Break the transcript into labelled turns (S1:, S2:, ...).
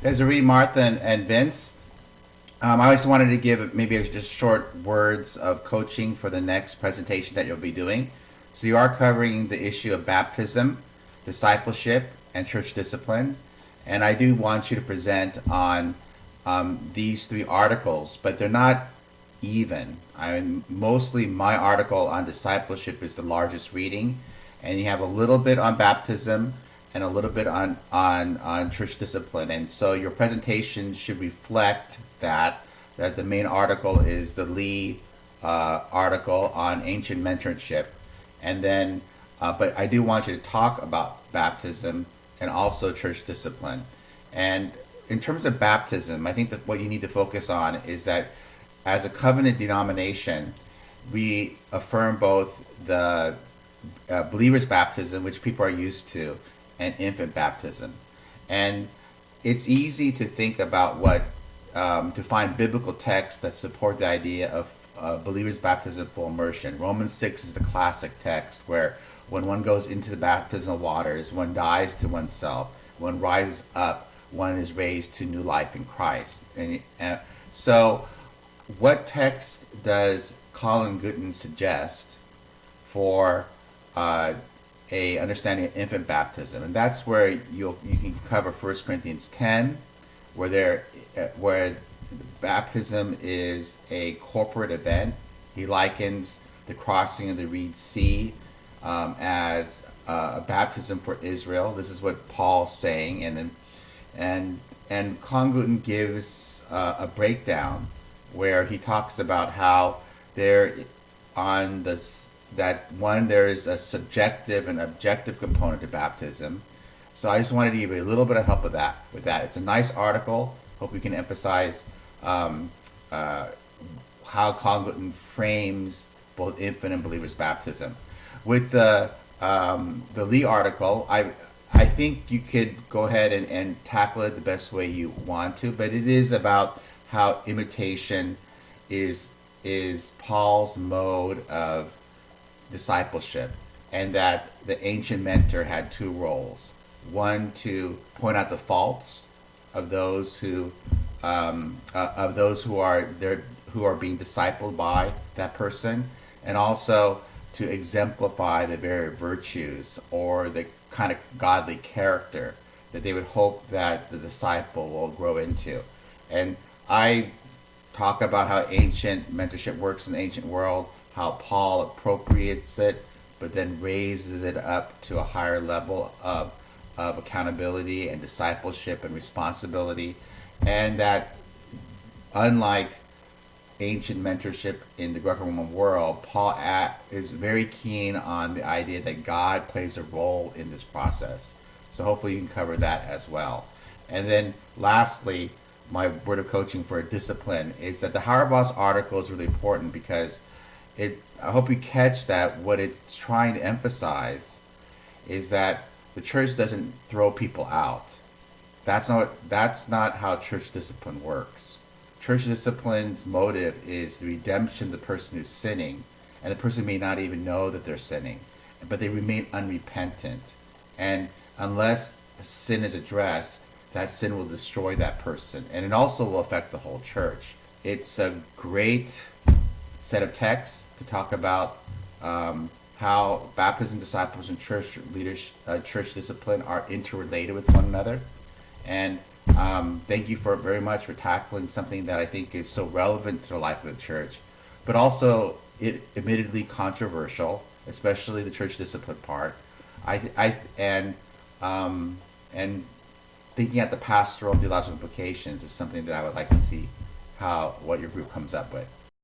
S1: Desiree, Martha, and Vince. I just wanted to give maybe just short words of coaching for the next presentation that you'll be doing. So you are covering the issue of baptism, discipleship, and church discipline. And I do want you to present on these three articles, but they're not even. I mean, mostly my article on discipleship is the largest reading, and you have a little bit on baptism and a little bit on church discipline. And so your presentation should reflect that the main article is the Lee article on ancient mentorship, and then but I do want you to talk about baptism and also church discipline. And in terms of baptism, I think that what you need to focus on is that as a covenant denomination, we affirm both the believer's baptism, which people are used to, and infant baptism. And it's easy to think about to find biblical texts that support the idea of believer's baptism full immersion. Romans 6 is the classic text where when one goes into the baptismal waters, one dies to oneself. One rises up, one is raised to new life in Christ. So, what text does Colin Gooden suggest for a understanding of infant baptism? And that's where you can cover 1 Corinthians 10, where baptism is a corporate event. He likens the crossing of the Reed Sea as a baptism for Israel. This is what Paul's saying, and Colin Gooden gives a breakdown where he talks about how there on this that one there is a subjective and objective component to baptism. So I just wanted to give you a little bit of help with that. It's a nice article. Hope we can emphasize how Colin Gooden frames both infant and believers' baptism. With the Lee article, I think you could go ahead and tackle it the best way you want to, but it is about how imitation is Paul's mode of discipleship, and that the ancient mentor had two roles: one to point out the faults of those who are there who are being discipled by that person, and also to exemplify the very virtues or the kind of godly character that they would hope that the disciple will grow into. And I talk about how ancient mentorship works in the ancient world, how Paul appropriates it, but then raises it up to a higher level of accountability and discipleship and responsibility. And that unlike ancient mentorship in the Greco-Roman world, Paul is very keen on the idea that God plays a role in this process. So hopefully you can cover that as well. And then lastly, my word of coaching for a discipline is that the Hauerwas article is really important because I hope you catch that what it's trying to emphasize is that the church doesn't throw people out. That's not how church discipline works. Church discipline's motive is the redemption of the person who's sinning, and the person may not even know that they're sinning, but they remain unrepentant. And unless sin is addressed, that sin will destroy that person, and it also will affect the whole church. It's a great set of texts to talk about how baptism, disciples, and church leadership, church discipline are interrelated with one another. And thank you very much for tackling something that I think is so relevant to the life of the church, but also admittedly controversial, especially the church discipline part. And thinking at the pastoral and theological implications is something that I would like to see what your group comes up with.